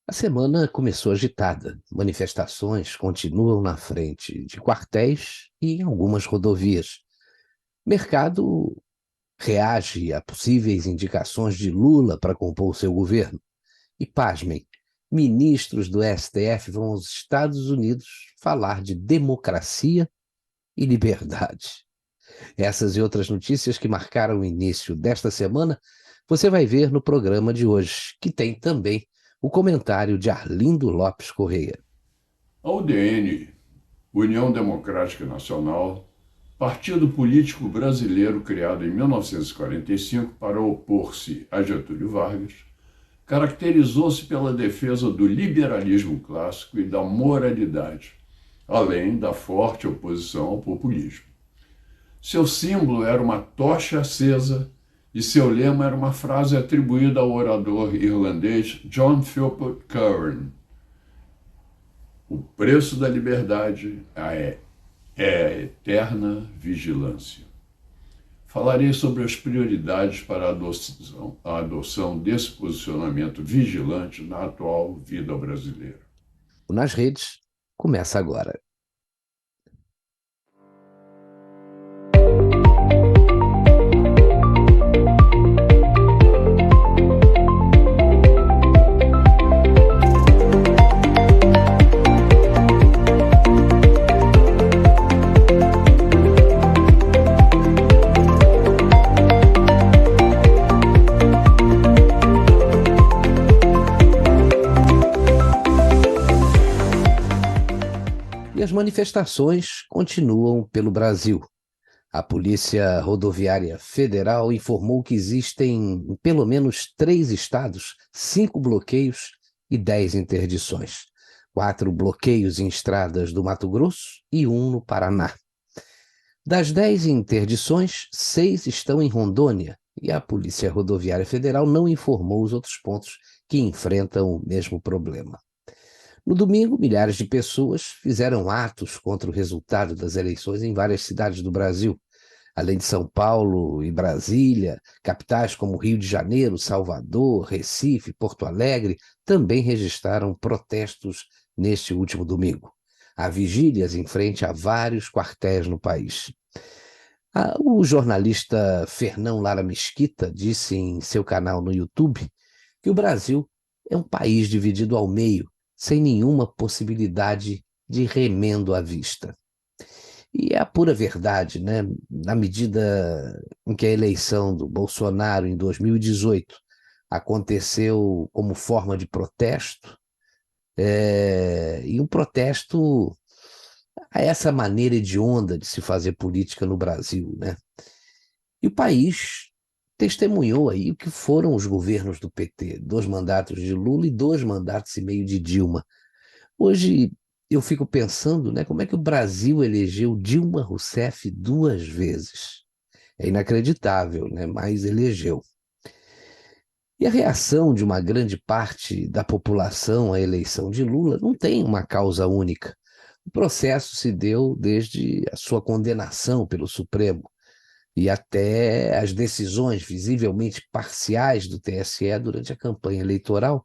A semana começou agitada. Manifestações continuam na frente de quartéis e em algumas rodovias. Mercado reage a possíveis indicações de Lula para compor o seu governo. E pasmem, ministros do STF vão aos Estados Unidos falar de democracia e liberdade. Essas e outras notícias que marcaram o início desta semana, você vai ver no programa de hoje, que tem também o comentário de Arlindo Lopes Correia. A UDN, União Democrática Nacional, partido político brasileiro criado em 1945 para opor-se a Getúlio Vargas, caracterizou-se pela defesa do liberalismo clássico e da moralidade, além da forte oposição ao populismo. Seu símbolo era uma tocha acesa e seu lema era uma frase atribuída ao orador irlandês John Philpot Curran: o preço da liberdade é a eterna vigilância. Falarei sobre as prioridades para a adoção desse posicionamento vigilante na atual vida brasileira. O Nas Redes começa agora. E as manifestações continuam pelo Brasil. A Polícia Rodoviária Federal informou que existem, em pelo menos 3 estados, 5 bloqueios e 10 interdições. 4 bloqueios em estradas do Mato Grosso e 1 no Paraná. Das 10 interdições, 6 estão em Rondônia, e a Polícia Rodoviária Federal não informou os outros pontos que enfrentam o mesmo problema. No domingo, milhares de pessoas fizeram atos contra o resultado das eleições em várias cidades do Brasil. Além de São Paulo e Brasília, capitais como Rio de Janeiro, Salvador, Recife, Porto Alegre também registraram protestos neste último domingo. Há vigílias em frente a vários quartéis no país. O jornalista Fernão Lara Mesquita disse em seu canal no YouTube que o Brasil é um país dividido ao meio, sem nenhuma possibilidade de remendo à vista. E é a pura verdade, né? Na medida em que a eleição do Bolsonaro em 2018 aconteceu como forma de protesto, e um protesto a essa maneira hedionda de se fazer política no Brasil, né? E o país testemunhou aí o que foram os governos do PT, 2 mandatos de Lula e 2 mandatos e meio de Dilma. Hoje eu fico pensando, né, como é que o Brasil elegeu Dilma Rousseff 2 vezes. É inacreditável, né, mas elegeu. E a reação de uma grande parte da população à eleição de Lula não tem uma causa única. O processo se deu desde a sua condenação pelo Supremo e até as decisões visivelmente parciais do TSE durante a campanha eleitoral.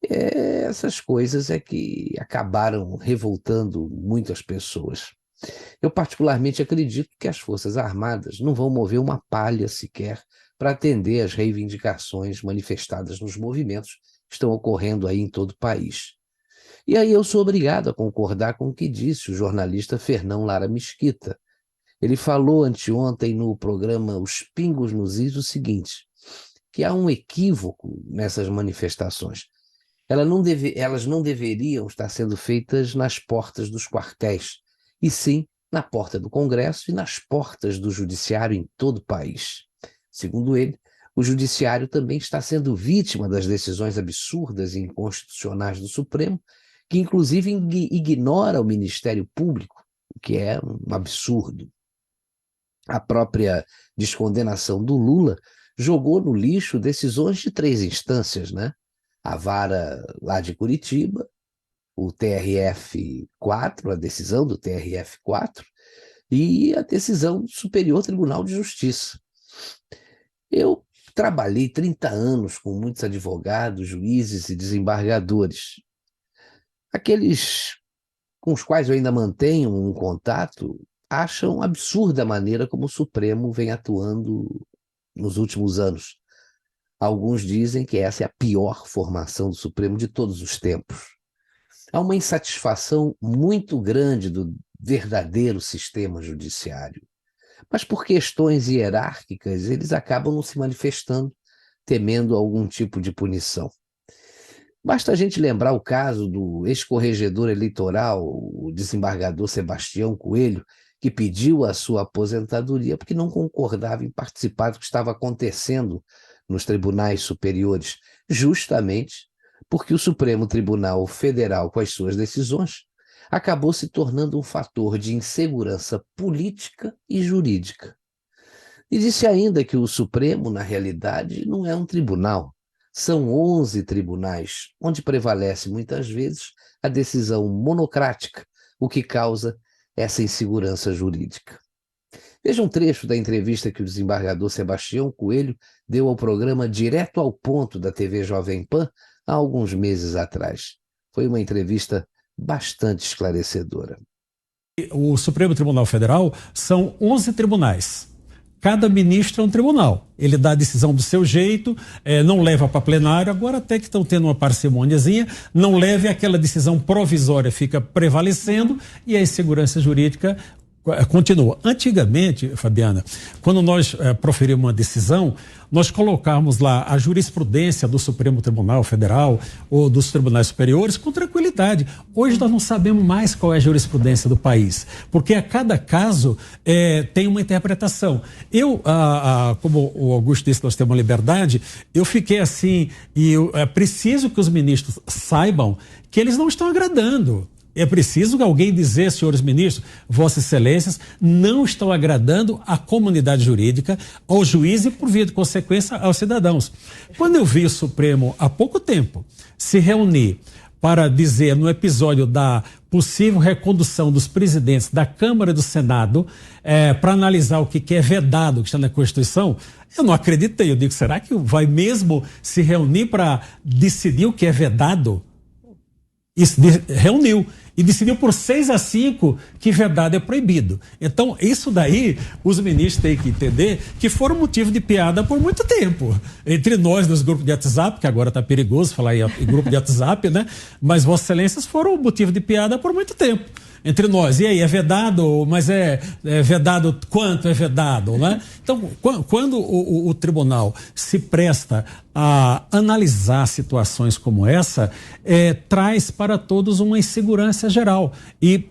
Essas coisas é que acabaram revoltando muitas pessoas. Eu particularmente acredito que as Forças Armadas não vão mover uma palha sequer para atender às reivindicações manifestadas nos movimentos que estão ocorrendo aí em todo o país. E aí eu sou obrigado a concordar com o que disse o jornalista Fernão Lara Mesquita. Ele falou anteontem no programa Os Pingos nos Is o seguinte, que há um equívoco nessas manifestações. Elas não deveriam estar sendo feitas nas portas dos quartéis, e sim na porta do Congresso e nas portas do Judiciário em todo o país. Segundo ele, o Judiciário também está sendo vítima das decisões absurdas e inconstitucionais do Supremo, que inclusive ignora o Ministério Público, o que é um absurdo. A própria descondenação do Lula jogou no lixo decisões de 3 instâncias, né? A vara lá de Curitiba, o TRF4, a decisão do TRF4 e a decisão do Superior Tribunal de Justiça. Eu trabalhei 30 anos com muitos advogados, juízes e desembargadores. Aqueles com os quais eu ainda mantenho um contato acham absurda a maneira como o Supremo vem atuando nos últimos anos. Alguns dizem que essa é a pior formação do Supremo de todos os tempos. Há uma insatisfação muito grande do verdadeiro sistema judiciário. Mas por questões hierárquicas, eles acabam não se manifestando, temendo algum tipo de punição. Basta a gente lembrar o caso do ex-corregedor eleitoral, o desembargador Sebastião Coelho, que pediu a sua aposentadoria porque não concordava em participar do que estava acontecendo nos tribunais superiores, justamente porque o Supremo Tribunal Federal, com as suas decisões, acabou se tornando um fator de insegurança política e jurídica. E disse ainda que o Supremo, na realidade, não é um tribunal. São 11 tribunais, onde prevalece muitas vezes a decisão monocrática, o que causa essa insegurança jurídica. Veja um trecho da entrevista que o desembargador Sebastião Coelho deu ao programa Direto ao Ponto da TV Jovem Pan há alguns meses atrás. Foi uma entrevista bastante esclarecedora. O Supremo Tribunal Federal são 11 tribunais. Cada ministro é um tribunal. Ele dá a decisão do seu jeito, não leva para plenário, agora até que estão tendo uma parcimôniazinha, não leve aquela decisão provisória, fica prevalecendo e a insegurança jurídica continua. Antigamente, Fabiana, quando nós proferimos uma decisão, nós colocávamos lá a jurisprudência do Supremo Tribunal Federal ou dos tribunais superiores com tranquilidade. Hoje nós não sabemos mais qual é a jurisprudência do país, porque a cada caso tem uma interpretação. Eu, como o Augusto disse, nós temos uma liberdade, eu fiquei assim, e é preciso que os ministros saibam que eles não estão agradando. É preciso alguém dizer, senhores ministros, vossas excelências, não estão agradando à comunidade jurídica, ao juiz e, por via de consequência, aos cidadãos. Quando eu vi o Supremo, há pouco tempo, se reunir para dizer, no episódio da possível recondução dos presidentes da Câmara e do Senado, para analisar o que é vedado, que está na Constituição, eu não acreditei. Eu digo, será que vai mesmo se reunir para decidir o que é vedado? Reuniu e decidiu por 6-5 que vedado é proibido. Então, isso daí, os ministros têm que entender que foram motivo de piada por muito tempo. Entre nós, nos grupos de WhatsApp, que agora está perigoso falar em grupo de WhatsApp, né? Mas Vossas Excelências foram motivo de piada por muito tempo. Entre nós. E aí, é vedado, mas é vedado quanto é vedado, né? Então, quando o tribunal se presta a analisar situações como essa, traz para todos uma insegurança geral. E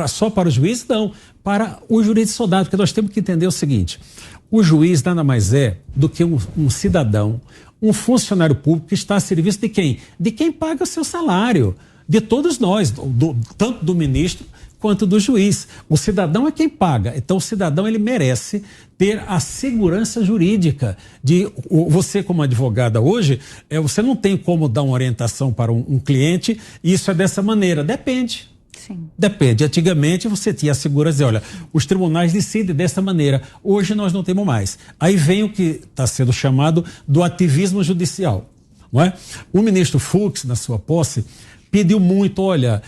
só para o juiz, não. Para o juiz de soldado, porque nós temos que entender o seguinte: o juiz nada mais é do que um cidadão, um funcionário público que está a serviço de quem? De quem paga o seu salário. De todos nós, tanto do ministro quanto do juiz. O cidadão é quem paga. Então, o cidadão ele merece ter a segurança jurídica. Você, como advogada hoje, você não tem como dar uma orientação para um cliente, e isso é dessa maneira. Depende. Sim. Depende. Antigamente você tinha a segurança de, olha, os tribunais decidem dessa maneira. Hoje nós não temos mais. Aí vem o que está sendo chamado do ativismo judicial. Não é? O ministro Fux, na sua posse, pediu muito, olha,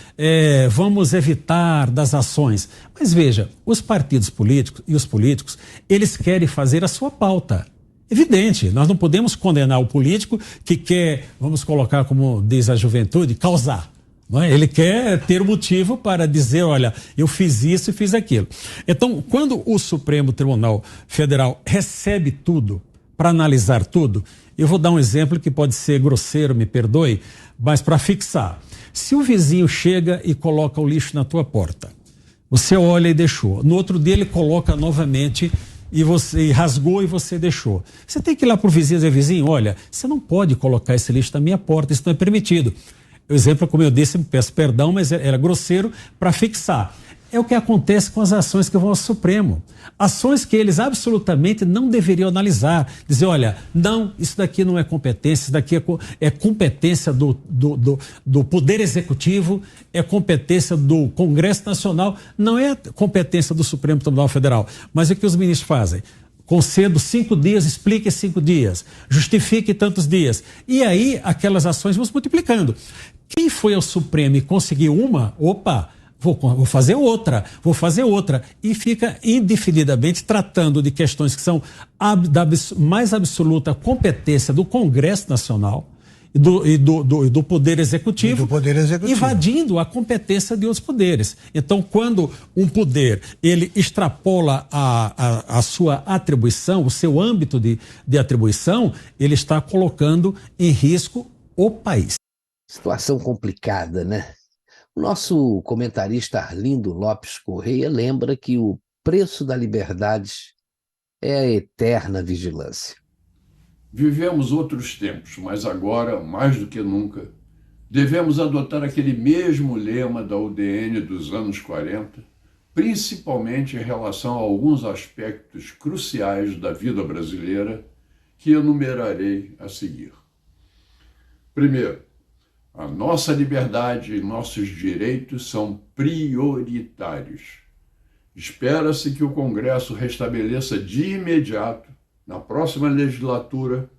vamos evitar das ações. Mas veja, os partidos políticos e os políticos, eles querem fazer a sua pauta. Evidente, nós não podemos condenar o político que quer, vamos colocar como diz a juventude, causar. Não é? Ele quer ter motivo para dizer, olha, eu fiz isso e fiz aquilo. Então, quando o Supremo Tribunal Federal recebe tudo, para analisar tudo, eu vou dar um exemplo que pode ser grosseiro, me perdoe, mas para fixar. Se o vizinho chega e coloca o lixo na tua porta, você olha e deixou. No outro dia ele coloca novamente e você rasgou e você deixou. Você tem que ir lá para o vizinho e dizer, vizinho, olha, você não pode colocar esse lixo na minha porta, isso não é permitido. O exemplo, como eu disse, peço perdão, mas era grosseiro para fixar. É o que acontece com as ações que vão ao Supremo. Ações que eles absolutamente não deveriam analisar. Dizer, olha, não, isso daqui não é competência, isso daqui é competência do Poder Executivo, é competência do Congresso Nacional, não é competência do Supremo Tribunal Federal. Mas o que os ministros fazem? Concedo 5 dias, explique 5 dias, justifique tantos dias. E aí aquelas ações vão se multiplicando. Quem foi ao Supremo e conseguiu uma, opa, vou fazer outra, vou fazer outra. E fica indefinidamente tratando de questões que são da mais absoluta competência do Congresso Nacional e do Poder Executivo, invadindo a competência de outros poderes. Então, quando um poder ele extrapola a sua atribuição, o seu âmbito de atribuição, ele está colocando em risco o país. Situação complicada, né? O nosso comentarista Arlindo Lopes Correia lembra que o preço da liberdade é a eterna vigilância. Vivemos outros tempos, mas agora, mais do que nunca, devemos adotar aquele mesmo lema da UDN dos anos 40, principalmente em relação a alguns aspectos cruciais da vida brasileira que enumerarei a seguir. Primeiro, a nossa liberdade e nossos direitos são prioritários. Espera-se que o Congresso restabeleça de imediato, na próxima legislatura,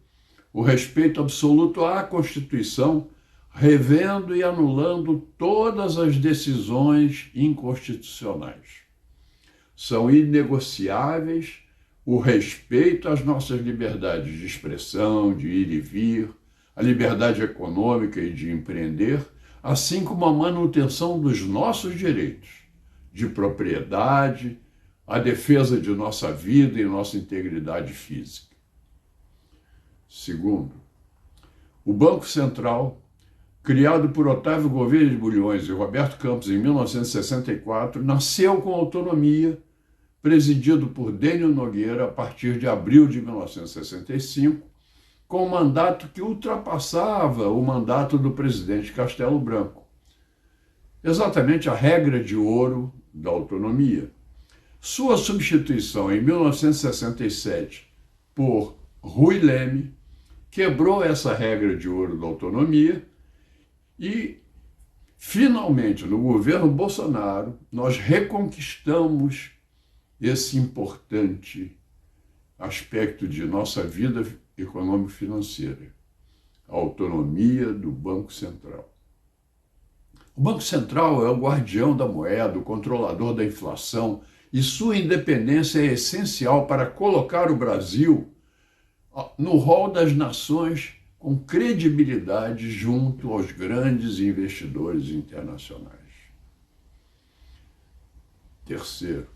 o respeito absoluto à Constituição, revendo e anulando todas as decisões inconstitucionais. São inegociáveis o respeito às nossas liberdades de expressão, de ir e vir, a liberdade econômica e de empreender, assim como a manutenção dos nossos direitos de propriedade, a defesa de nossa vida e nossa integridade física. Segundo, o Banco Central, criado por Otávio Gouveia de Bulhões e Roberto Campos em 1964, nasceu com autonomia, presidido por Dênio Nogueira a partir de abril de 1965, com um mandato que ultrapassava o mandato do presidente Castelo Branco. Exatamente a regra de ouro da autonomia. Sua substituição em 1967 por Rui Leme quebrou essa regra de ouro da autonomia e, finalmente, no governo Bolsonaro, nós reconquistamos esse importante aspecto de nossa vida econômico-financeira, a autonomia do Banco Central. O Banco Central é o guardião da moeda, o controlador da inflação, e sua independência é essencial para colocar o Brasil no rol das nações com credibilidade junto aos grandes investidores internacionais. Terceiro,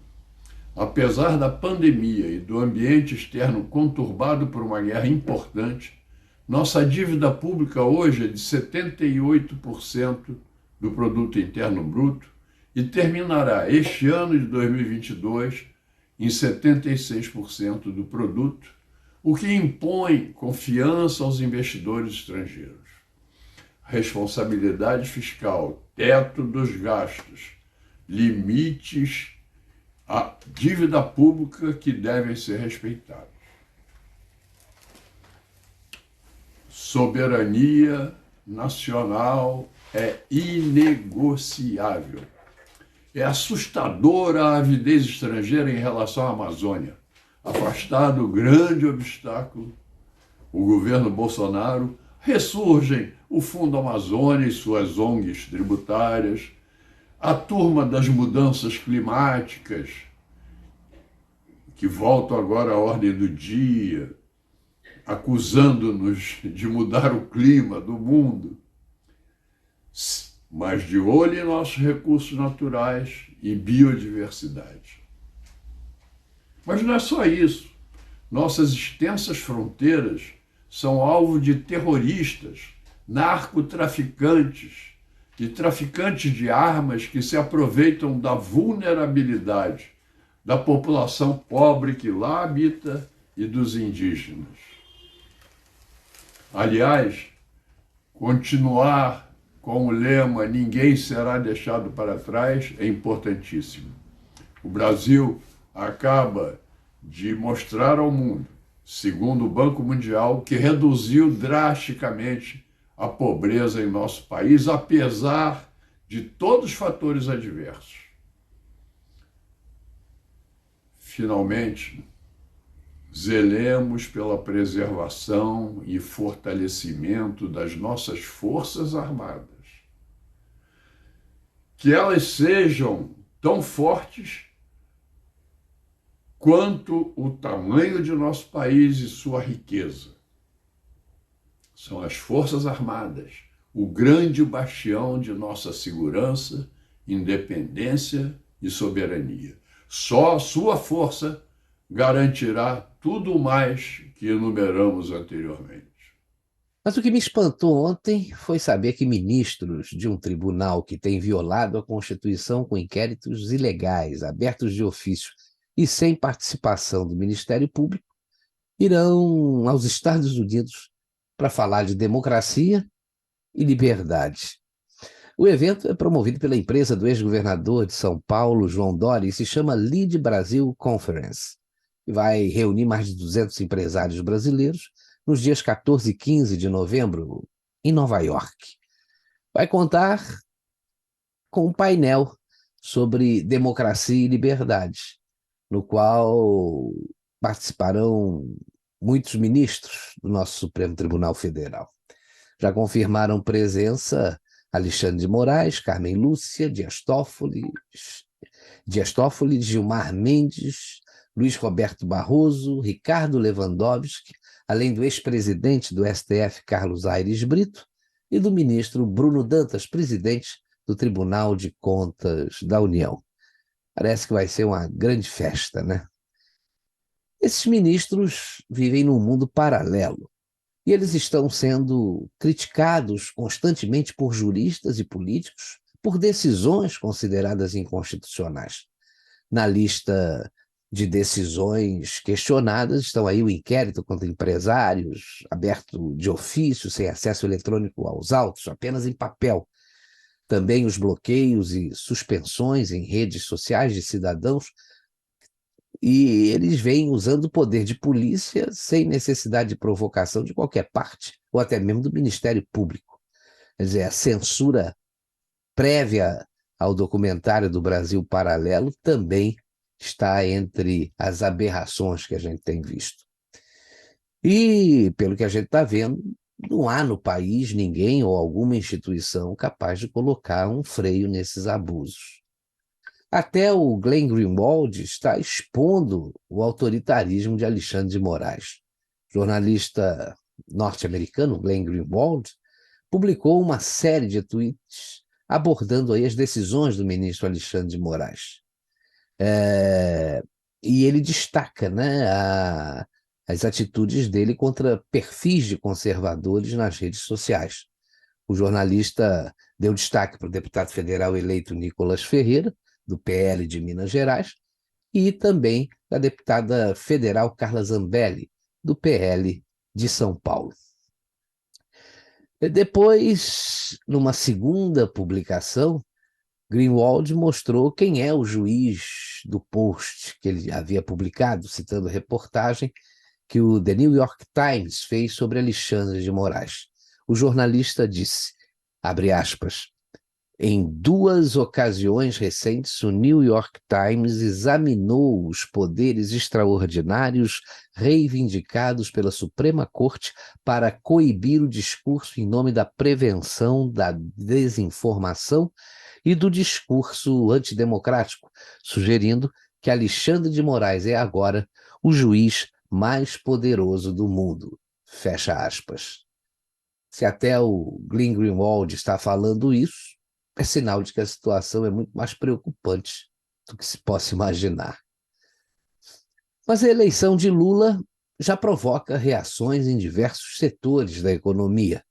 apesar da pandemia e do ambiente externo conturbado por uma guerra importante, nossa dívida pública hoje é de 78% do Produto Interno Bruto e terminará este ano de 2022 em 76% do produto, o que impõe confiança aos investidores estrangeiros. Responsabilidade fiscal, teto dos gastos, limites à dívida pública que devem ser respeitados. Soberania nacional é inegociável. É assustadora a avidez estrangeira em relação à Amazônia. Afastado o grande obstáculo, o governo Bolsonaro, ressurgem o Fundo Amazônia e suas ONGs tributárias, a turma das mudanças climáticas, que voltam agora à ordem do dia, acusando-nos de mudar o clima do mundo, mas de olho em nossos recursos naturais e biodiversidade. Mas não é só isso. Nossas extensas fronteiras são alvo de terroristas, narcotraficantes e traficantes de armas que se aproveitam da vulnerabilidade da população pobre que lá habita e dos indígenas. Aliás, continuar com o lema "ninguém será deixado para trás" é importantíssimo. O Brasil acaba de mostrar ao mundo, segundo o Banco Mundial, que reduziu drasticamente a pobreza em nosso país, apesar de todos os fatores adversos. Finalmente, zelemos pela preservação e fortalecimento das nossas Forças Armadas. Que elas sejam tão fortes quanto o tamanho de nosso país e sua riqueza. São as Forças Armadas, o grande bastião de nossa segurança, independência e soberania. Só a sua força garantirá tudo mais que enumeramos anteriormente. Mas o que me espantou ontem foi saber que ministros de um tribunal que tem violado a Constituição com inquéritos ilegais, abertos de ofício e sem participação do Ministério Público, irão aos Estados Unidos para falar de democracia e liberdade. O evento é promovido pela empresa do ex-governador de São Paulo, João Dória, e se chama Lead Brasil Conference, e vai reunir mais de 200 empresários brasileiros nos dias 14 e 15 de novembro, em Nova York. Vai contar com um painel sobre democracia e liberdade, no qual participarão muitos ministros do nosso Supremo Tribunal Federal. Já confirmaram presença Alexandre de Moraes, Carmen Lúcia, Dias Toffoli, Gilmar Mendes, Luiz Roberto Barroso, Ricardo Lewandowski, além do ex-presidente do STF, Carlos Aires Brito, e do ministro Bruno Dantas, presidente do Tribunal de Contas da União. Parece que vai ser uma grande festa, né? Esses ministros vivem num mundo paralelo e eles estão sendo criticados constantemente por juristas e políticos por decisões consideradas inconstitucionais. Na lista de decisões questionadas estão aí o inquérito contra empresários, aberto de ofício, sem acesso eletrônico aos autos, apenas em papel. Também os bloqueios e suspensões em redes sociais de cidadãos, e eles vêm usando o poder de polícia sem necessidade de provocação de qualquer parte, ou até mesmo do Ministério Público. Quer dizer, a censura prévia ao documentário do Brasil Paralelo também está entre as aberrações que a gente tem visto. E, pelo que a gente está vendo, não há no país ninguém ou alguma instituição capaz de colocar um freio nesses abusos. Até o Glenn Greenwald está expondo o autoritarismo de Alexandre de Moraes. O jornalista norte-americano Glenn Greenwald publicou uma série de tweets abordando aí as decisões do ministro Alexandre de Moraes. E ele destaca, né, as atitudes dele contra perfis de conservadores nas redes sociais. O jornalista deu destaque para o deputado federal eleito Nicolas Ferreira, do PL de Minas Gerais, e também da deputada federal Carla Zambelli, do PL de São Paulo. Depois, numa segunda publicação, Greenwald mostrou quem é o juiz do post que ele havia publicado, citando a reportagem que o The New York Times fez sobre Alexandre de Moraes. O jornalista disse, abre aspas, em 2 ocasiões recentes, o New York Times examinou os poderes extraordinários reivindicados pela Suprema Corte para coibir o discurso em nome da prevenção da desinformação e do discurso antidemocrático, sugerindo que Alexandre de Moraes é agora o juiz mais poderoso do mundo. Fecha aspas. Se até o Glenn Greenwald está falando isso, é sinal de que a situação é muito mais preocupante do que se possa imaginar. Mas a eleição de Lula já provoca reações em diversos setores da economia.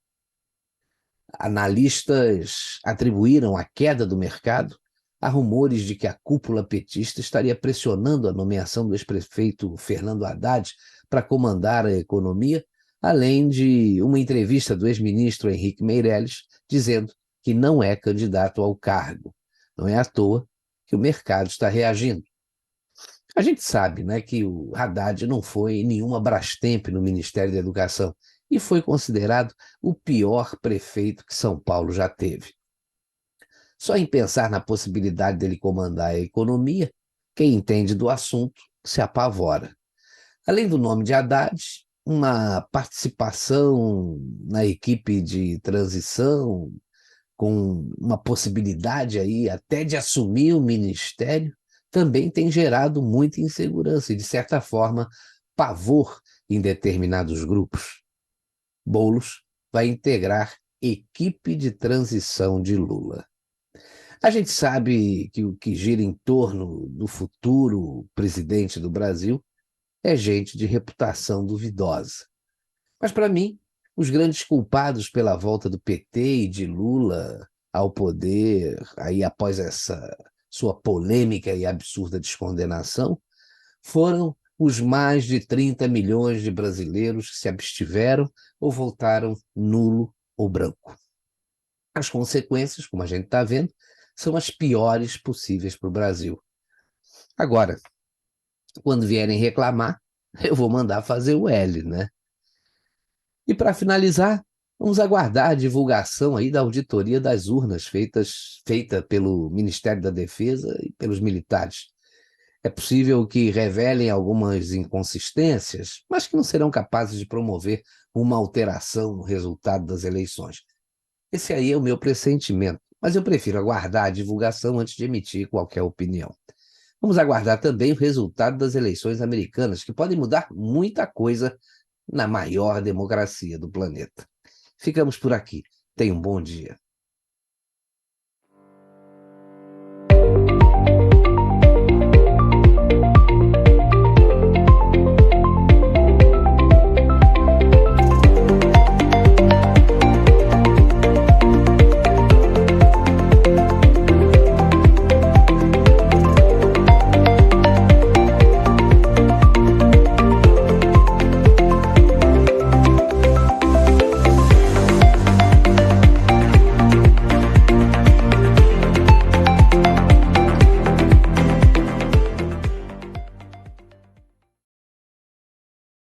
Analistas atribuíram a queda do mercado a rumores de que a cúpula petista estaria pressionando a nomeação do ex-prefeito Fernando Haddad para comandar a economia, além de uma entrevista do ex-ministro Henrique Meirelles dizendo que não é candidato ao cargo. Não é à toa que o mercado está reagindo. A gente sabe, né, que o Haddad não foi nenhuma Brastemp no Ministério da Educação e foi considerado o pior prefeito que São Paulo já teve. Só em pensar na possibilidade dele comandar a economia, quem entende do assunto se apavora. Além do nome de Haddad, uma participação na equipe de transição, com uma possibilidade aí até de assumir o ministério, também tem gerado muita insegurança e, de certa forma, pavor em determinados grupos. Boulos vai integrar equipe de transição de Lula. A gente sabe que o que gira em torno do futuro presidente do Brasil é gente de reputação duvidosa. Mas, para mim, os grandes culpados pela volta do PT e de Lula ao poder, aí após essa sua polêmica e absurda descondenação, foram os mais de 30 milhões de brasileiros que se abstiveram ou votaram nulo ou branco. As consequências, como a gente está vendo, são as piores possíveis para o Brasil. Agora, quando vierem reclamar, eu vou mandar fazer o L, né? E para finalizar, vamos aguardar a divulgação aí da auditoria das urnas feita pelo Ministério da Defesa e pelos militares. É possível que revelem algumas inconsistências, mas que não serão capazes de promover uma alteração no resultado das eleições. Esse aí é o meu pressentimento, mas eu prefiro aguardar a divulgação antes de emitir qualquer opinião. Vamos aguardar também o resultado das eleições americanas, que podem mudar muita coisa na maior democracia do planeta. Ficamos por aqui. Tenha um bom dia.